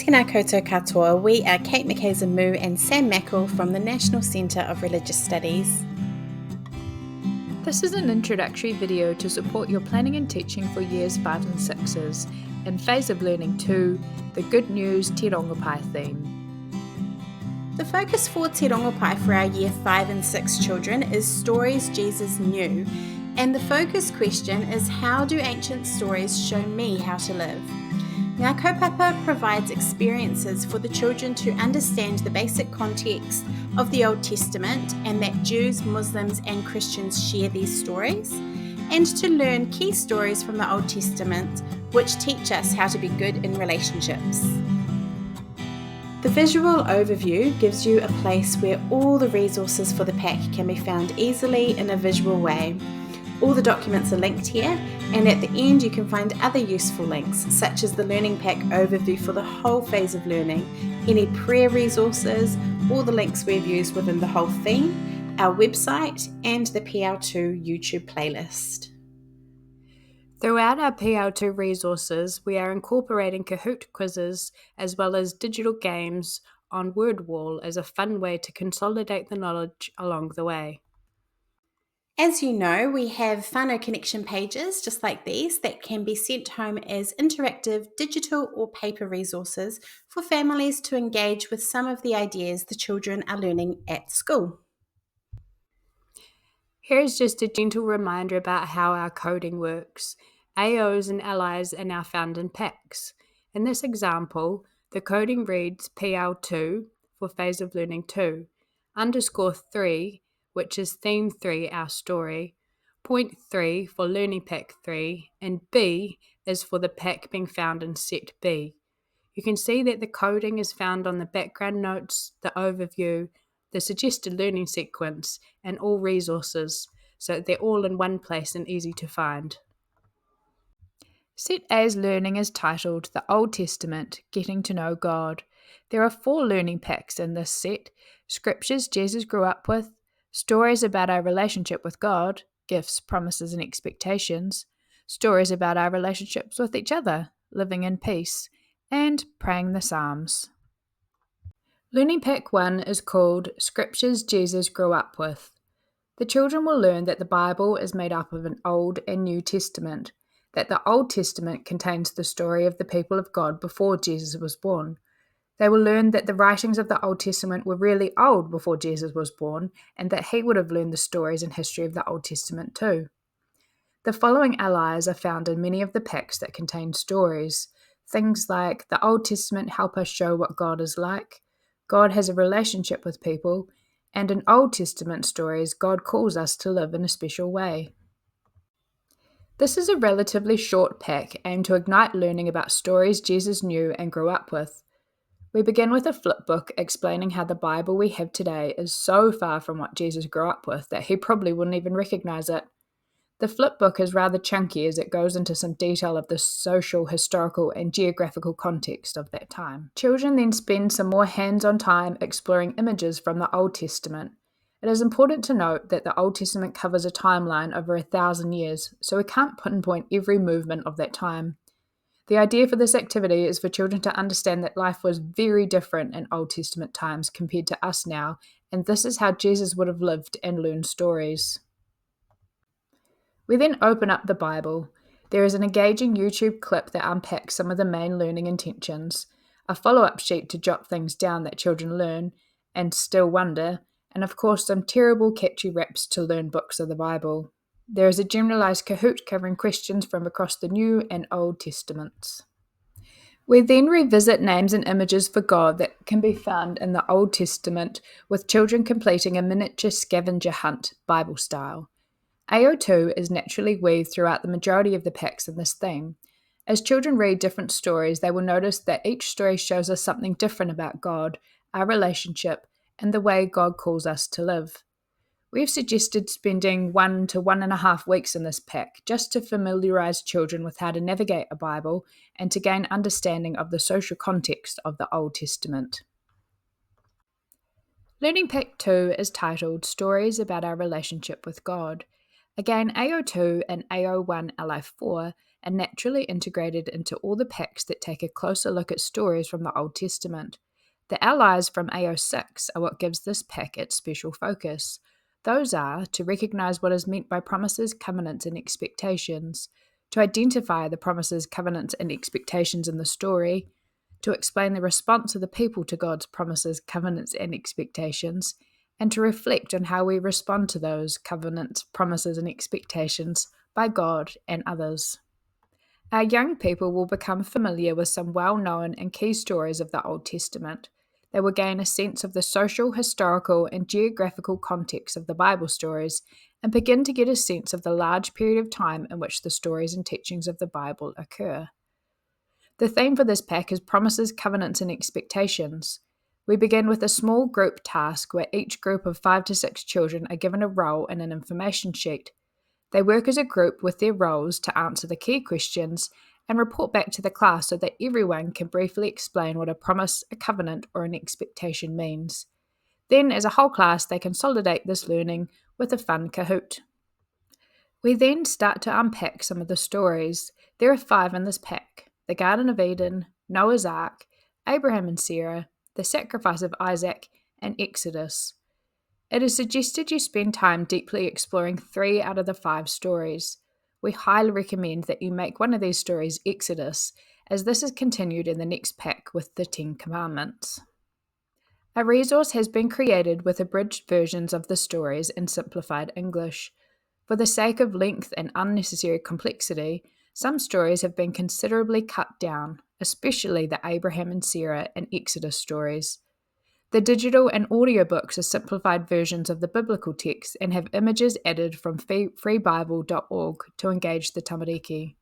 Tēnā koutou katoa, we are Kate McKayser-Moo and Sam Mackle from the National Centre of Religious Studies. This is an introductory video to support your planning and teaching for years 5 and 6s in Phase of Learning 2, the Good News Te Rongopai theme. The focus for Te Rongopai for our year 5 and 6 children is stories Jesus knew, and the focus question is, how do ancient stories show me how to live? Ngā kaupapa provides experiences for the children to understand the basic context of the Old Testament and that Jews, Muslims and Christians share these stories, and to learn key stories from the Old Testament which teach us how to be good in relationships. The visual overview gives you a place where all the resources for the pack can be found easily in a visual way. All the documents are linked here, and at the end you can find other useful links such as the Learning Pack overview for the whole phase of learning, any prayer resources, all the links we've used within the whole theme, our website and the PL2 YouTube playlist. Throughout our PL2 resources, we are incorporating Kahoot quizzes as well as digital games on WordWall as a fun way to consolidate the knowledge along the way. As you know, we have whānau connection pages just like these that can be sent home as interactive digital or paper resources for families to engage with some of the ideas the children are learning at school. Here's just a gentle reminder about how our coding works. AOs and allies are now found in packs. In this example, the coding reads PL2 for Phase of Learning 2, _3, which is Theme 3, our story, point 3 for Learning Pack 3, and B is for the pack being found in Set B. You can see that the coding is found on the background notes, the overview, the suggested learning sequence, and all resources, so they're all in one place and easy to find. Set A's learning is titled The Old Testament, Getting to Know God. There are 4 learning packs in this set: Scriptures Jesus grew up with, Stories about our relationship with God, Gifts, Promises and Expectations, Stories about our relationships with each other, Living in Peace, and Praying the Psalms. Learning Pack 1 is called Scriptures Jesus Grew Up With. The children will learn that the Bible is made up of an Old and New Testament, that the Old Testament contains the story of the people of God before Jesus was born. They will learn that the writings of the Old Testament were really old before Jesus was born, and that he would have learned the stories and history of the Old Testament too. The following allies are found in many of the packs that contain stories. Things like the Old Testament help us show what God is like, God has a relationship with people, and in Old Testament stories, God calls us to live in a special way. This is a relatively short pack aimed to ignite learning about stories Jesus knew and grew up with. We begin with a flip book explaining how the Bible we have today is so far from what Jesus grew up with that he probably wouldn't even recognize it. The flip book is rather chunky as it goes into some detail of the social, historical, and geographical context of that time. Children then spend some more hands-on time exploring images from the Old Testament. It is important to note that the Old Testament covers a timeline over 1,000 years, so we can't pinpoint every movement of that time. The idea for this activity is for children to understand that life was very different in Old Testament times compared to us now, and this is how Jesus would have lived and learned stories. We then open up the Bible. There is an engaging YouTube clip that unpacks some of the main learning intentions, a follow-up sheet to jot things down that children learn and still wonder, and of course some terrible catchy raps to learn books of the Bible. There is a generalized Kahoot covering questions from across the New and Old Testaments. We then revisit names and images for God that can be found in the Old Testament, with children completing a miniature scavenger hunt, Bible style. AO2 is naturally weaved throughout the majority of the packs in this theme. As children read different stories, they will notice that each story shows us something different about God, our relationship, and the way God calls us to live. We've suggested spending 1 to 1.5 weeks in this pack just to familiarise children with how to navigate a Bible and to gain understanding of the social context of the Old Testament. Learning Pack 2 is titled Stories About Our Relationship with God. Again, AO2 and AO1 LI4 and naturally integrated into all the packs that take a closer look at stories from the Old Testament. The allies from AO6 are what gives this pack its special focus. Those are to recognise what is meant by promises, covenants, and expectations, to identify the promises, covenants, and expectations in the story, to explain the response of the people to God's promises, covenants, and expectations, and to reflect on how we respond to those covenants, promises, and expectations by God and others. Our young people will become familiar with some well known and key stories of the Old Testament. They will gain a sense of the social, historical, and geographical context of the Bible stories and begin to get a sense of the large period of time in which the stories and teachings of the Bible occur. The theme for this pack is promises, covenants, and expectations. We begin with a small group task where each group of 5 to 6 children are given a role and an information sheet. They work as a group with their roles to answer the key questions and report back to the class so that everyone can briefly explain what a promise, a covenant, or an expectation means. Then, as a whole class, they consolidate this learning with a fun Kahoot. We then start to unpack some of the stories. There are 5 in this pack: the Garden of Eden, Noah's Ark, Abraham and Sarah, the sacrifice of Isaac, and Exodus. It is suggested you spend time deeply exploring 3 out of the 5 stories. We highly recommend that you make one of these stories Exodus, as this is continued in the next pack with the 10 Commandments. A resource has been created with abridged versions of the stories in simplified English. For the sake of length and unnecessary complexity, some stories have been considerably cut down, especially the Abraham and Sarah and Exodus stories. The digital and audiobooks are simplified versions of the biblical text and have images added from freebible.org to engage the tamariki.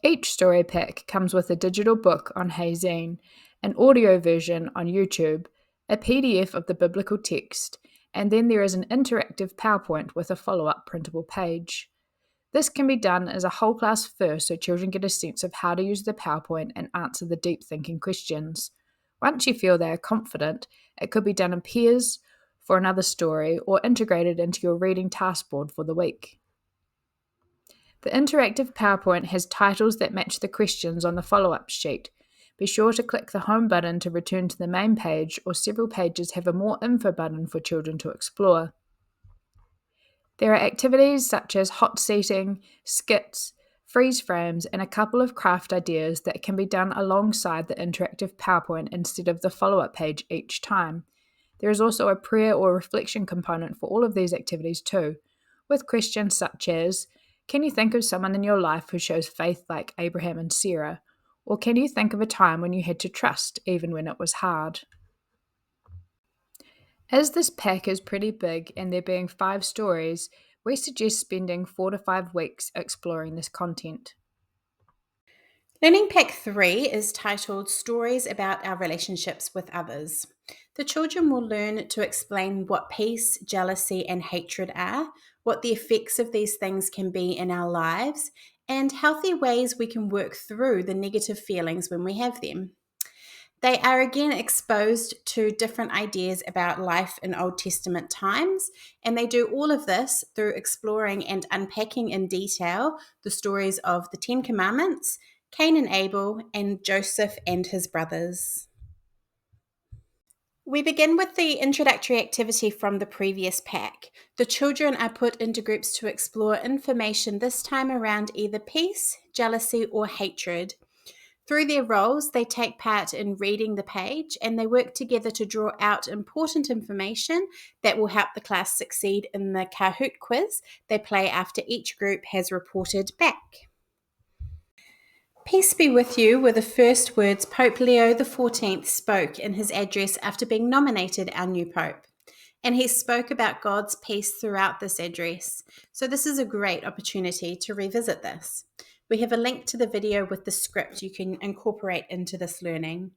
Each story pack comes with a digital book on Hazine, an audio version on YouTube, a PDF of the biblical text, and then there is an interactive PowerPoint with a follow-up printable page. This can be done as a whole class first so children get a sense of how to use the PowerPoint and answer the deep thinking questions. Once you feel they are confident, it could be done in pairs for another story or integrated into your reading task board for the week. The interactive PowerPoint has titles that match the questions on the follow-up sheet. Be sure to click the home button to return to the main page, or several pages have a more info button for children to explore. There are activities such as hot seating, skits, freeze frames, and a couple of craft ideas that can be done alongside the interactive PowerPoint instead of the follow-up page each time. There is also a prayer or reflection component for all of these activities too, with questions such as, can you think of someone in your life who shows faith like Abraham and Sarah? Or can you think of a time when you had to trust even when it was hard? As this pack is pretty big and there being 5 stories, we suggest spending 4 to 5 weeks exploring this content. Learning Pack 3 is titled Stories About Our Relationships with Others. The children will learn to explain what peace, jealousy, and hatred are, what the effects of these things can be in our lives, and healthy ways we can work through the negative feelings when we have them. They are again exposed to different ideas about life in Old Testament times, and they do all of this through exploring and unpacking in detail the stories of the 10 Commandments, Cain and Abel, and Joseph and his brothers. We begin with the introductory activity from the previous pack. The children are put into groups to explore information this time around either peace, jealousy, or hatred. Through their roles, they take part in reading the page and they work together to draw out important information that will help the class succeed in the Kahoot quiz they play after each group has reported back. Peace be with you were the first words Pope Leo XIV spoke in his address after being nominated our new Pope. And he spoke about God's peace throughout this address. So this is a great opportunity to revisit this. We have a link to the video with the script you can incorporate into this learning.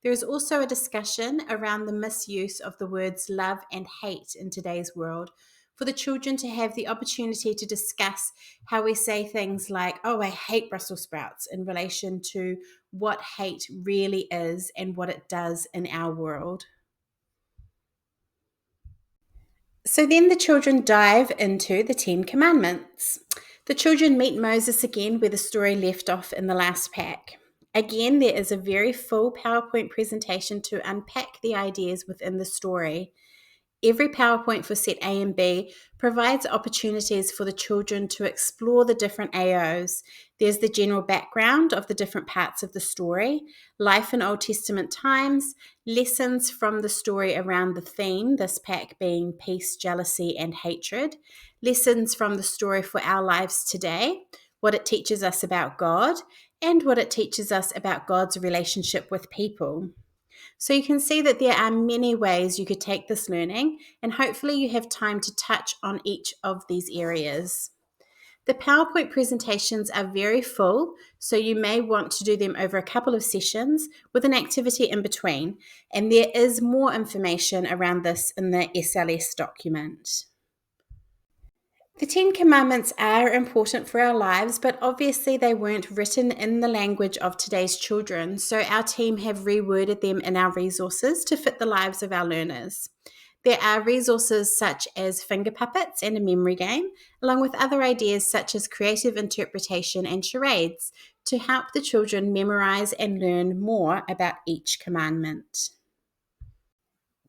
There is also a discussion around the misuse of the words love and hate in today's world, for the children to have the opportunity to discuss how we say things like, oh, I hate Brussels sprouts, in relation to what hate really is and what it does in our world. So then the children dive into the 10 Commandments. The children meet Moses again where the story left off in the last pack. Again, there is a very full PowerPoint presentation to unpack the ideas within the story. Every PowerPoint for set A and B provides opportunities for the children to explore the different AOs. There's the general background of the different parts of the story, life in Old Testament times, lessons from the story around the theme, this pack being peace, jealousy, and hatred, lessons from the story for our lives today, what it teaches us about God, and what it teaches us about God's relationship with people. So you can see that there are many ways you could take this learning, and hopefully you have time to touch on each of these areas. The PowerPoint presentations are very full, so you may want to do them over a couple of sessions with an activity in between, and there is more information around this in the SLS document. The Ten Commandments are important for our lives, but obviously they weren't written in the language of today's children, so our team have reworded them in our resources to fit the lives of our learners. There are resources such as finger puppets and a memory game, along with other ideas such as creative interpretation and charades to help the children memorize and learn more about each commandment.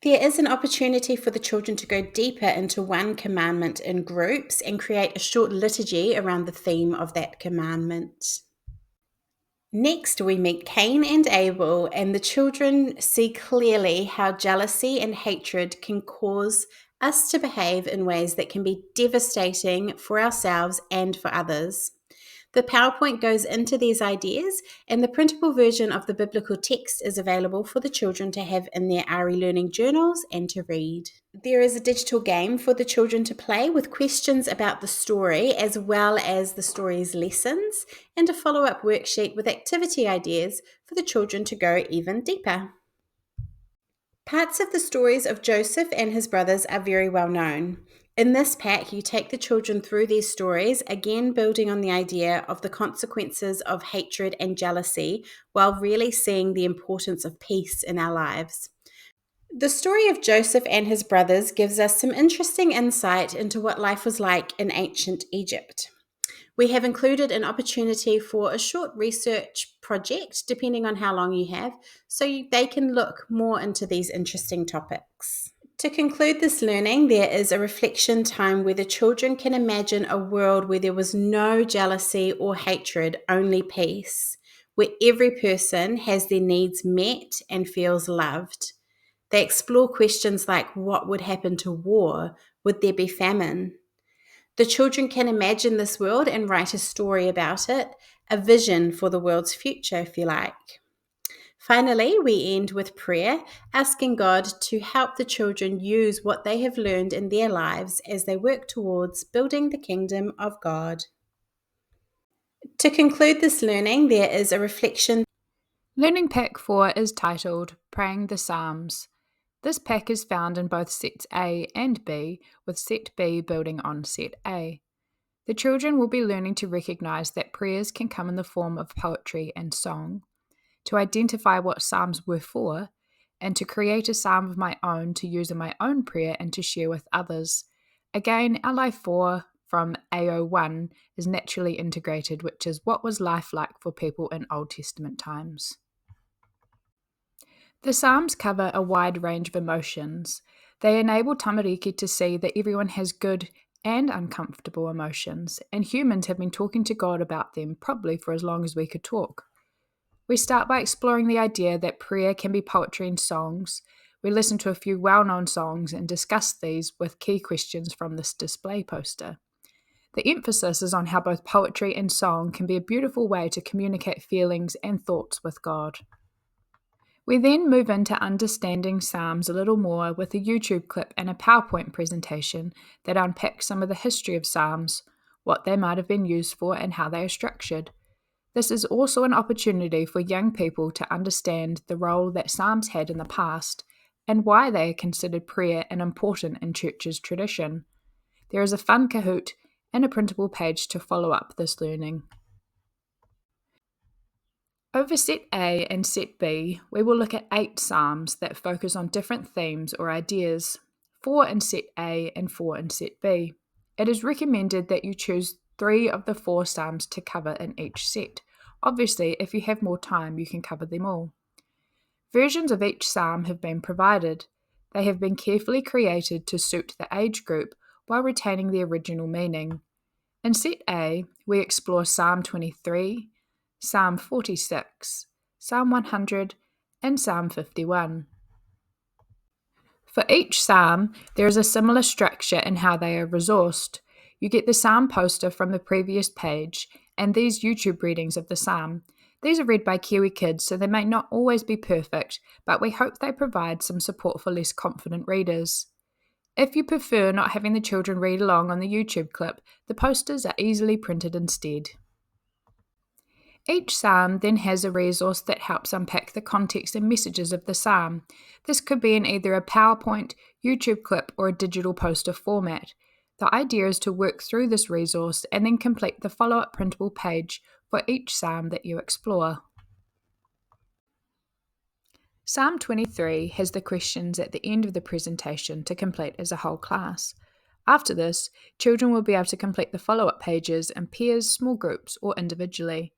There is an opportunity for the children to go deeper into one commandment in groups and create a short liturgy around the theme of that commandment. Next, we meet Cain and Abel, and the children see clearly how jealousy and hatred can cause us to behave in ways that can be devastating for ourselves and for others. The PowerPoint goes into these ideas, and the printable version of the biblical text is available for the children to have in their RE Learning journals and to read. There is a digital game for the children to play with questions about the story as well as the story's lessons, and a follow-up worksheet with activity ideas for the children to go even deeper. Parts of the stories of Joseph and his brothers are very well known. In this pack, you take the children through these stories, again building on the idea of the consequences of hatred and jealousy, while really seeing the importance of peace in our lives. The story of Joseph and his brothers gives us some interesting insight into what life was like in ancient Egypt. We have included an opportunity for a short research project, depending on how long you have, so they can look more into these interesting topics. To conclude this learning, there is a reflection time where the children can imagine a world where there was no jealousy or hatred, only peace, where every person has their needs met and feels loved. They explore questions like what would happen to war? Would there be famine? The children can imagine this world and write a story about it, a vision for the world's future, if you like. Finally, we end with prayer, asking God to help the children use what they have learned in their lives as they work towards building the kingdom of God. To conclude this learning, there is a reflection. Learning Pack 4 is titled Praying the Psalms. This pack is found in both sets A and B, with set B building on set A. The children will be learning to recognise that prayers can come in the form of poetry and song, to identify what psalms were for, and to create a psalm of my own to use in my own prayer and to share with others. Again, LI4 from AO1 is naturally integrated, which is what was life like for people in Old Testament times. The Psalms cover a wide range of emotions. They enable tamariki to see that everyone has good and uncomfortable emotions, and humans have been talking to God about them probably for as long as we could talk. We start by exploring the idea that prayer can be poetry and songs. We listen to a few well-known songs and discuss these with key questions from this display poster. The emphasis is on how both poetry and song can be a beautiful way to communicate feelings and thoughts with God. We then move into understanding Psalms a little more with a YouTube clip and a PowerPoint presentation that unpacks some of the history of Psalms, what they might have been used for, and how they are structured. This is also an opportunity for young people to understand the role that Psalms had in the past and why they are considered prayer and important in church's tradition. There is a fun Kahoot and a printable page to follow up this learning. Over set A and set B, we will look at 8 psalms that focus on different themes or ideas, 4 in set A and 4 in set B. It is recommended that you choose 3 of the 4 psalms to cover in each set. Obviously, if you have more time, you can cover them all. Versions of each psalm have been provided. They have been carefully created to suit the age group while retaining the original meaning. In Set A, we explore Psalm 23, Psalm 46, Psalm 100, and Psalm 51. For each psalm, there is a similar structure in how they are resourced. You get the psalm poster from the previous page and these YouTube readings of the psalm. These are read by Kiwi kids, so they may not always be perfect, but we hope they provide some support for less confident readers. If you prefer not having the children read along on the YouTube clip, the posters are easily printed instead. Each psalm then has a resource that helps unpack the context and messages of the psalm. This could be in either a PowerPoint, YouTube clip, or a digital poster format. The idea is to work through this resource and then complete the follow-up printable page for each psalm that you explore. Psalm 23 has the questions at the end of the presentation to complete as a whole class. After this, children will be able to complete the follow-up pages in pairs, small groups, or individually.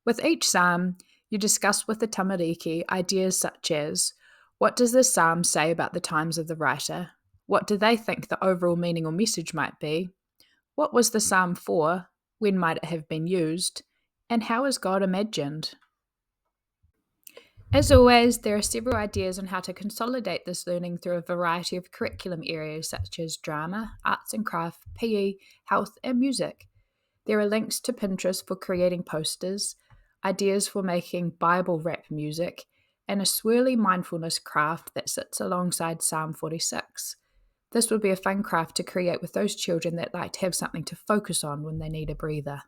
With each psalm, you discuss with the tamariki ideas such as, what does this psalm say about the times of the writer? What do they think the overall meaning or message might be? What was the psalm for? When might it have been used? And how is God imagined? As always, there are several ideas on how to consolidate this learning through a variety of curriculum areas such as drama, arts and craft, PE, health, and music. There are links to Pinterest for creating posters, ideas for making Bible rap music, and a swirly mindfulness craft that sits alongside Psalm 46. This would be a fun craft to create with those children that like to have something to focus on when they need a breather.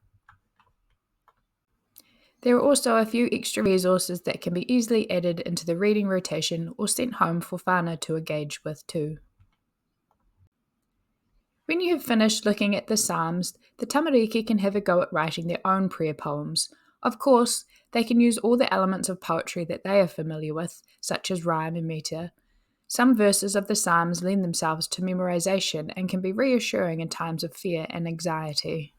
There are also a few extra resources that can be easily added into the reading rotation or sent home for whānau to engage with too. When you have finished looking at the Psalms, the tamariki can have a go at writing their own prayer poems. Of course, they can use all the elements of poetry that they are familiar with, such as rhyme and meter. Some verses of the Psalms lend themselves to memorization and can be reassuring in times of fear and anxiety.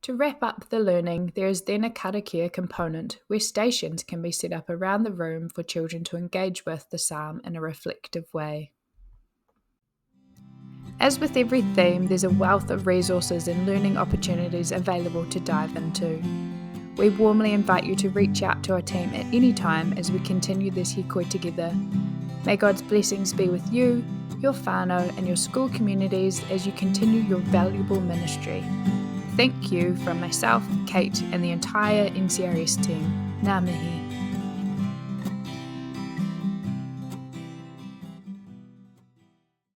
To wrap up the learning, there is then a karakia component where stations can be set up around the room for children to engage with the psalm in a reflective way. As with every theme, there's a wealth of resources and learning opportunities available to dive into. We warmly invite you to reach out to our team at any time as we continue this hikoi together. May God's blessings be with you, your whānau, and your school communities as you continue your valuable ministry. Thank you from myself, Kate, and the entire NCRS team. Ngā mihi.